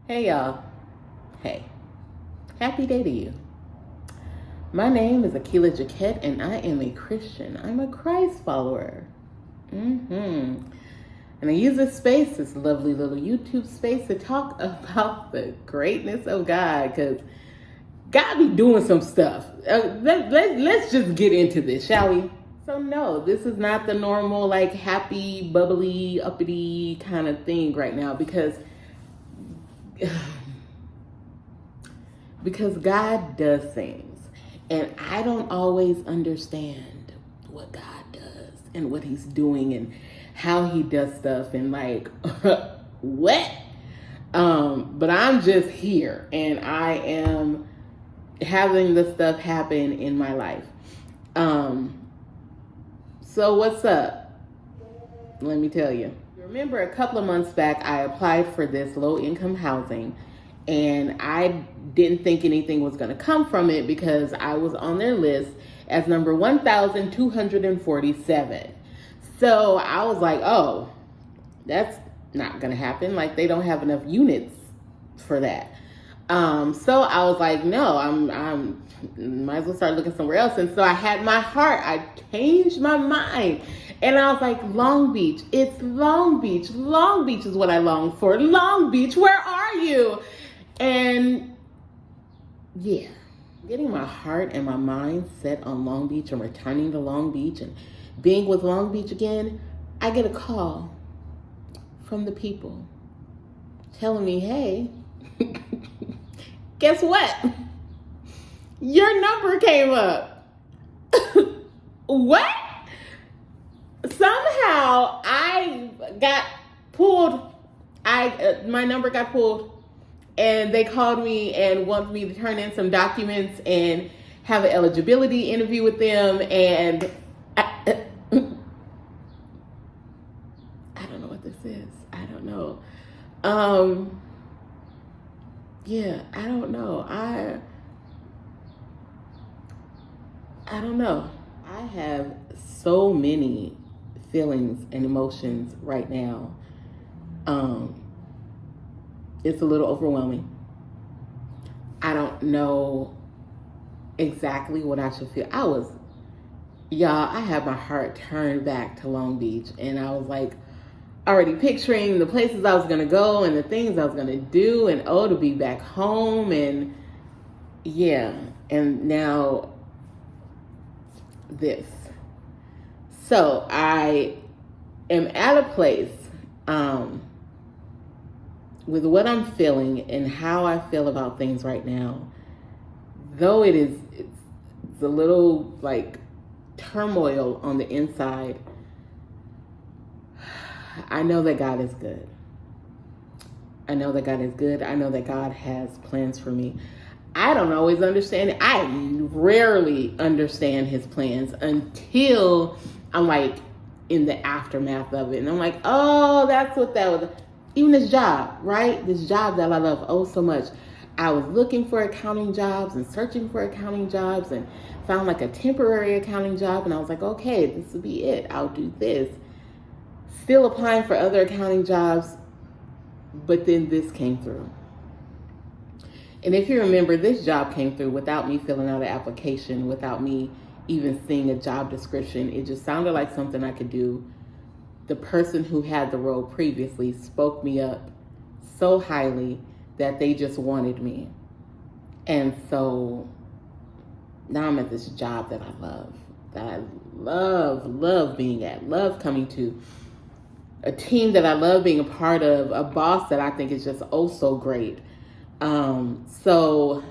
Hey y'all. Hey. Happy day to you. My name is Akila Jaquette and I am a Christian. I'm a Christ follower. And I use this space, this lovely little YouTube space, to talk about the greatness of God, because God be doing some stuff. Let's just get into this, shall we? So no, this is not the normal, like, happy, bubbly, uppity kind of thing right now, because God does things, and I don't always understand what God does and what He's doing and how He does stuff and like what. But I'm just here, and I am having the stuff happen in my life. So what's up? Let me tell you. Remember, a couple of months back, I applied for this low-income housing, and I didn't think anything was going to come from it because I was on their list as number 1,247. So I was like, oh, that's not going to happen. Like, they don't have enough units for that. So I was like, no, I'm might as well start looking somewhere else. And so I had my heart, I changed my mind. And I was like, Long Beach, it's Long Beach. Long Beach is what I long for. Long Beach, where are you? And yeah, getting my heart and my mind set on Long Beach and returning to Long Beach and being with Long Beach again, I get a call from the people telling me, hey, guess what? Your number came up. What? Somehow I got pulled. My number got pulled, and they called me and wanted me to turn in some documents and have an eligibility interview with them. And I don't know what this is. I don't know. Yeah, I don't know. I don't know. I have so many feelings and emotions right now. It's a little overwhelming. I don't know exactly what I should feel. I had my heart turned back to Long Beach, and I was like already picturing the places I was gonna go and the things I was gonna do, and to be back home, and yeah, and now this. So I am at a place with what I'm feeling and how I feel about things right now. Though it's a little like turmoil on the inside, I know that God is good. I know that God is good. I know that God has plans for me. I don't always understand it. I rarely understand His plans until I'm like in the aftermath of it. And I'm like, oh, that's what that was. Even this job, right? This job that I love oh so much. I was looking for accounting jobs and searching for accounting jobs and found like a temporary accounting job. And I was like, okay, this will be it. I'll do this. Still applying for other accounting jobs. But then this came through. And if you remember, this job came through without me filling out an application, without me even seeing a job description. It just sounded like something I could do. The person who had the role previously spoke me up so highly that they just wanted me. And so now I'm at this job that I love being at, love coming to, a team that I love being a part of, a boss that I think is just oh so great. So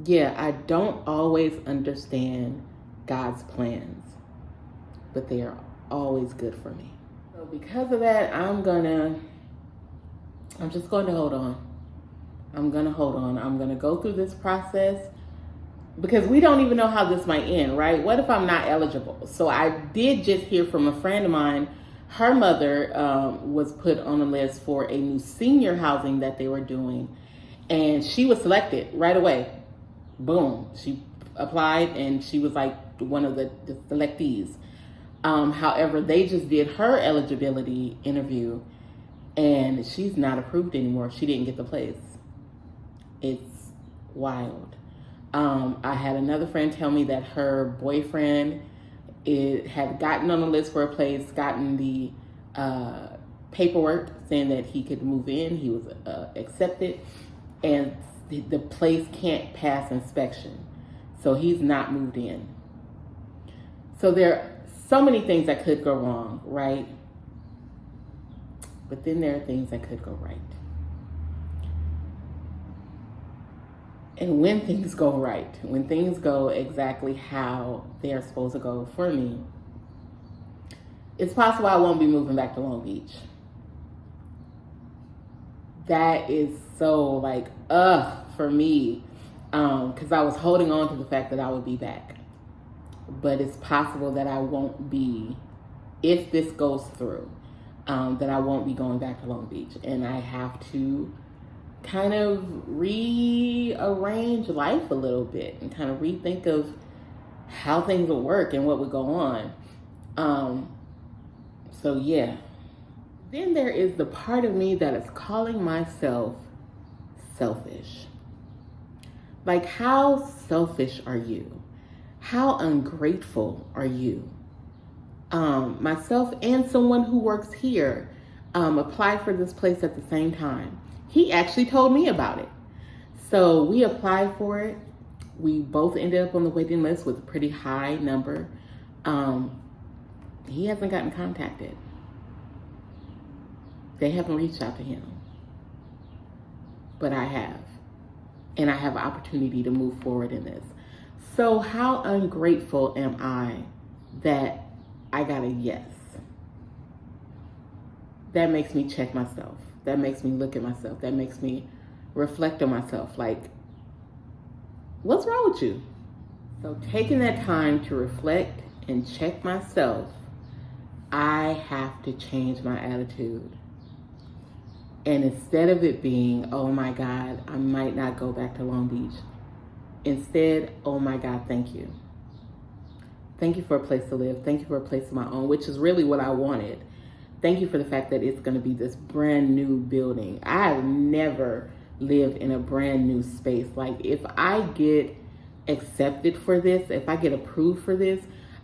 yeah, I don't always understand God's plans, but they are always good for me. So because of that, I'm just going to hold on. I'm going to hold on. I'm going to go through this process because we don't even know how this might end, right? What if I'm not eligible? So I did just hear from a friend of mine. Her mother was put on a list for a new senior housing that they were doing, and she was selected right away. Boom. She applied, and she was like one of the selectees. However, they just did her eligibility interview, and she's not approved anymore. She didn't get the place. It's wild. I had another friend tell me that her boyfriend had gotten on the list for a place, gotten the paperwork saying that he could move in. He was accepted, and the place can't pass inspection. So he's not moved in. So there are so many things that could go wrong, right? But then there are things that could go right. And when things go right, when things go exactly how they are supposed to go for me, it's possible I won't be moving back to Long Beach. That is so like, for me, because I was holding on to the fact that I would be back. But it's possible that I won't be, if this goes through, that I won't be going back to Long Beach. And I have to kind of rearrange life a little bit and kind of rethink of how things would work and what would go on. So yeah. Then there is the part of me that is calling myself selfish. Like, how selfish are you? How ungrateful are you? Myself and someone who works here applied for this place at the same time. He actually told me about it. So we applied for it. We both ended up on the waiting list with a pretty high number. He hasn't gotten contacted. They haven't reached out to him. But I have. And I have an opportunity to move forward in this. So how ungrateful am I that I got a yes? That makes me check myself. That makes me look at myself. That makes me reflect on myself. Like, what's wrong with you? So taking that time to reflect and check myself, I have to change my attitude. And instead of it being, oh my God, I might not go back to Long Beach. Instead, oh my God, thank you. Thank you for a place to live. Thank you for a place of my own, which is really what I wanted. Thank you for the fact that it's going to be this brand new building. I've never lived in a brand new space. Like, if I get accepted for this, if I get approved for this,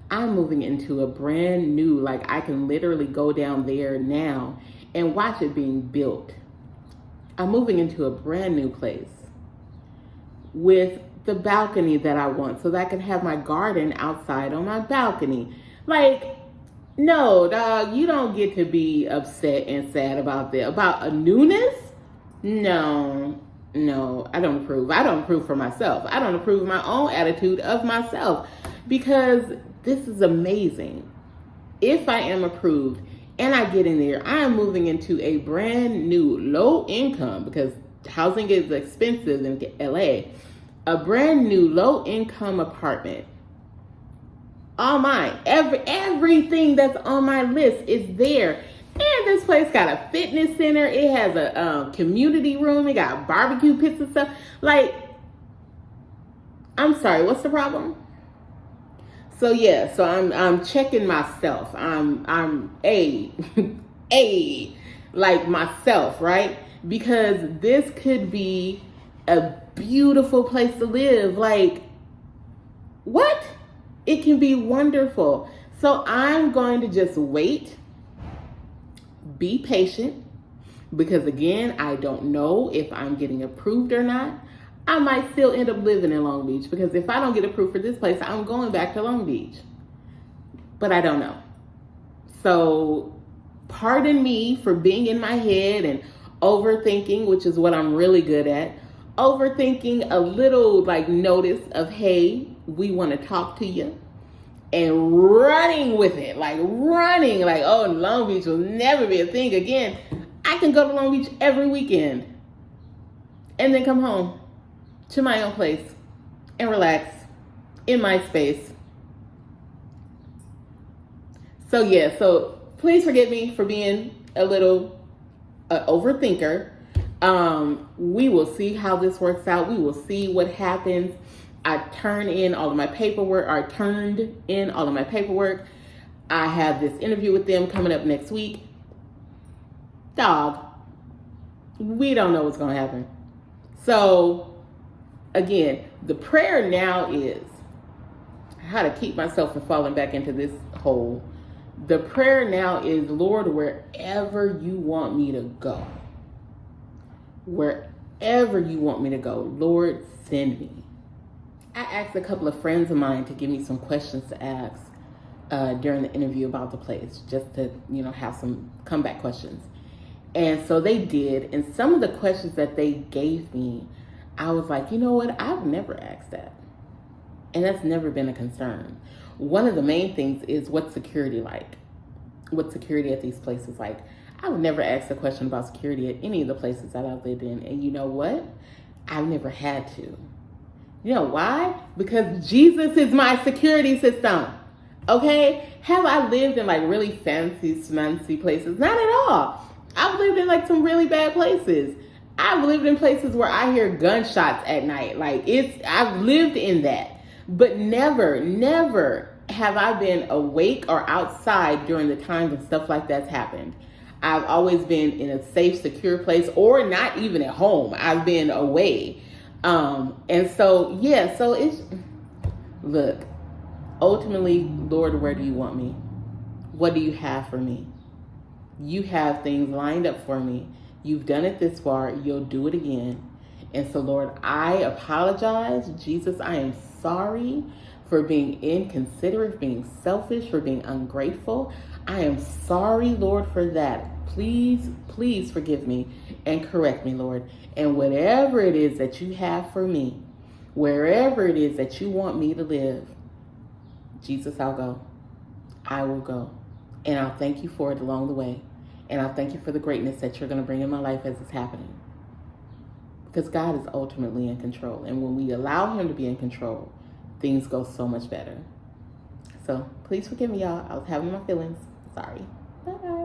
I'm moving into a brand new, like, I can literally go down there now and watch it being built. I'm moving into a brand new place with the balcony that I want so that I can have my garden outside on my balcony. Like, no, dog, you don't get to be upset and sad about a newness. No, I don't approve. I don't approve for myself. I don't approve of my own attitude of myself, because this is amazing. If I am approved and I get in there, I am moving into a brand new low income, because housing is expensive in LA, a brand new low income apartment. All mine. Everything that's on my list is there. And this place got a fitness center. It has a community room. It got barbecue pits and stuff. Like, I'm sorry, what's the problem? So yeah, so I'm checking myself. I'm like myself, right? Because this could be a beautiful place to live. Like, what? It can be wonderful. So I'm going to just wait, be patient, because again, I don't know if I'm getting approved or not. I might still end up living in Long Beach, because if I don't get approved for this place, I'm going back to Long Beach. But I don't know. So pardon me for being in my head and overthinking, which is what I'm really good at. Overthinking a little, like, notice of, hey, we want to talk to you, and running with it, like, oh, Long Beach will never be a thing again. I can go to Long Beach every weekend and then come home to my own place and relax in my space. So yeah, so please forgive me for being a little overthinker. We will see how this works out. We will see what happens. I turned in all of my paperwork. I have this interview with them coming up next week. dog, we don't know what's going to happen. So, again, the prayer now is how to keep myself from falling back into this hole. The prayer now is, Lord, wherever you want me to go, wherever you want me to go, Lord, send me. I asked a couple of friends of mine to give me some questions to ask during the interview about the place, just to, have some comeback questions. And so they did. And some of the questions that they gave me, I was like, you know what? I've never asked that. And that's never been a concern. One of the main things is, what's security like? What's security at these places like? I would never ask a question about security at any of the places that I've lived in. And you know what? I've never had to. You know why? Because Jesus is my security system. Okay? Have I lived in like really fancy, smancy places? Not at all. I've lived in like some really bad places. I've lived in places where I hear gunshots at night. I've lived in that. But never have I been awake or outside during the times when stuff like that's happened. I've always been in a safe, secure place, or not even at home. I've been away. And so it's, look, ultimately, Lord, where do you want me? What do you have for me? You have things lined up for me. You've done it this far. You'll do it again. And so, Lord, I apologize. Jesus, I am sorry for being inconsiderate, for being selfish, for being ungrateful. I am sorry, Lord, for that. Please forgive me and correct me, Lord. And whatever it is that you have for me, wherever it is that you want me to live, Jesus, I'll go. I will go. And I'll thank you for it along the way. And I'll thank you for the greatness that you're going to bring in my life as it's happening. Because God is ultimately in control. And when we allow him to be in control, things go so much better. So please forgive me, y'all. I was having my feelings. Sorry. Bye-bye.